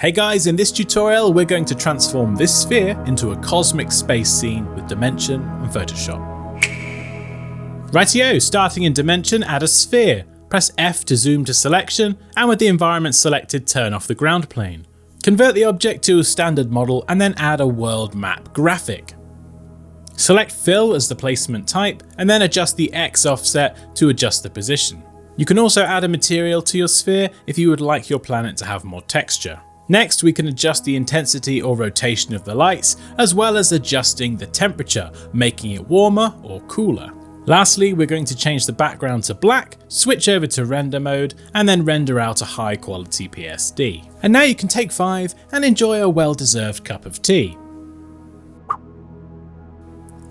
Hey guys, in this tutorial we're going to transform this sphere into a cosmic space scene with Dimension and Photoshop. Rightio, starting in Dimension, add a sphere. Press F to zoom to selection, and with the environment selected, turn off the ground plane. Convert the object to a standard model and then add a world map graphic. Select Fill as the placement type, and then adjust the X offset to adjust the position. You can also add a material to your sphere if you would like your planet to have more texture. Next, we can adjust the intensity or rotation of the lights, as well as adjusting the temperature, making it warmer or cooler. Lastly, we're going to change the background to black, switch over to render mode, and then render out a high quality PSD. And now you can take 5 and enjoy a well-deserved cup of tea.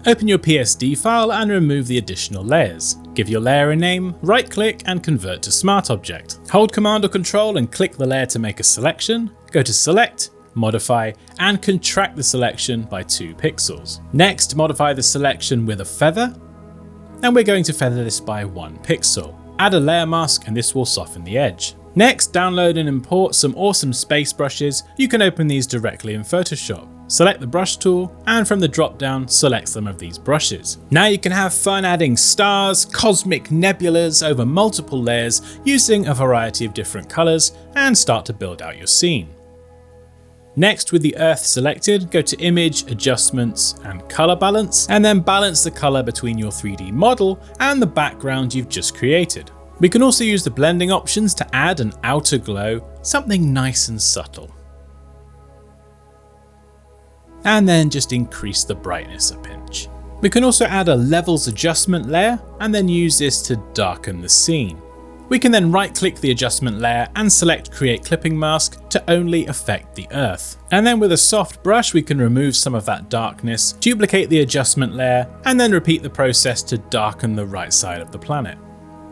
Open your PSD file and remove the additional layers. Give your layer a name, right-click and convert to Smart Object. Hold Command or Control and click the layer to make a selection. Go to Select, Modify, and contract the selection by 2 pixels. Next, modify the selection with a feather, and we're going to feather this by 1 pixel. Add a layer mask and this will soften the edge. Next, download and import some awesome space brushes. You can open these directly in Photoshop. Select the brush tool, and from the drop down, select some of these brushes. Now you can have fun adding stars, cosmic nebulas over multiple layers using a variety of different colors and start to build out your scene. Next, with the Earth selected, go to Image, Adjustments, and Color Balance, and then balance the color between your 3D model and the background you've just created. We can also use the blending options to add an outer glow, something nice and subtle. And then just increase the brightness a pinch. We can also add a levels adjustment layer and then use this to darken the scene. We can then right-click the adjustment layer and select Create Clipping Mask to only affect the Earth. And then with a soft brush we can remove some of that darkness, duplicate the adjustment layer, and then repeat the process to darken the right side of the planet.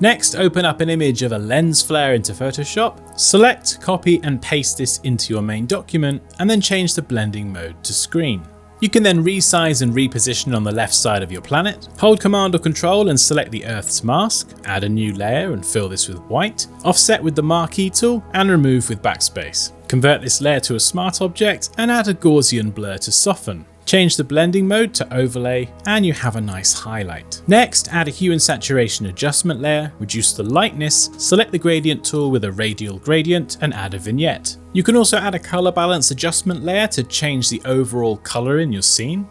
Next, open up an image of a lens flare into Photoshop, select, copy and paste this into your main document, and then change the blending mode to screen. You can then resize and reposition on the left side of your planet. Hold Command or Control and select the Earth's mask, add a new layer and fill this with white, offset with the Marquee tool and remove with backspace. Convert this layer to a smart object and add a Gaussian blur to soften. Change the blending mode to overlay and you have a nice highlight. Next, add a hue and saturation adjustment layer, reduce the lightness, select the gradient tool with a radial gradient and add a vignette. You can also add a color balance adjustment layer to change the overall color in your scene.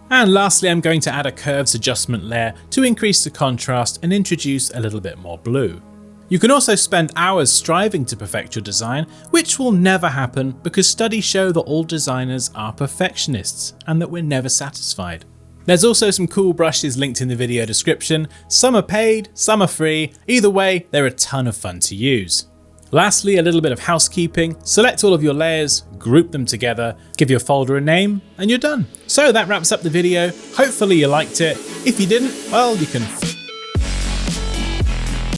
And lastly, I'm going to add a curves adjustment layer to increase the contrast and introduce a little bit more blue. You can also spend hours striving to perfect your design, which will never happen because studies show that all designers are perfectionists and that we're never satisfied. There's also some cool brushes linked in the video description. Some are paid, some are free. Either way, they're a ton of fun to use. Lastly, a little bit of housekeeping. Select all of your layers, group them together, give your folder a name, and you're done. So that wraps up the video. Hopefully you liked it. If you didn't, well, you can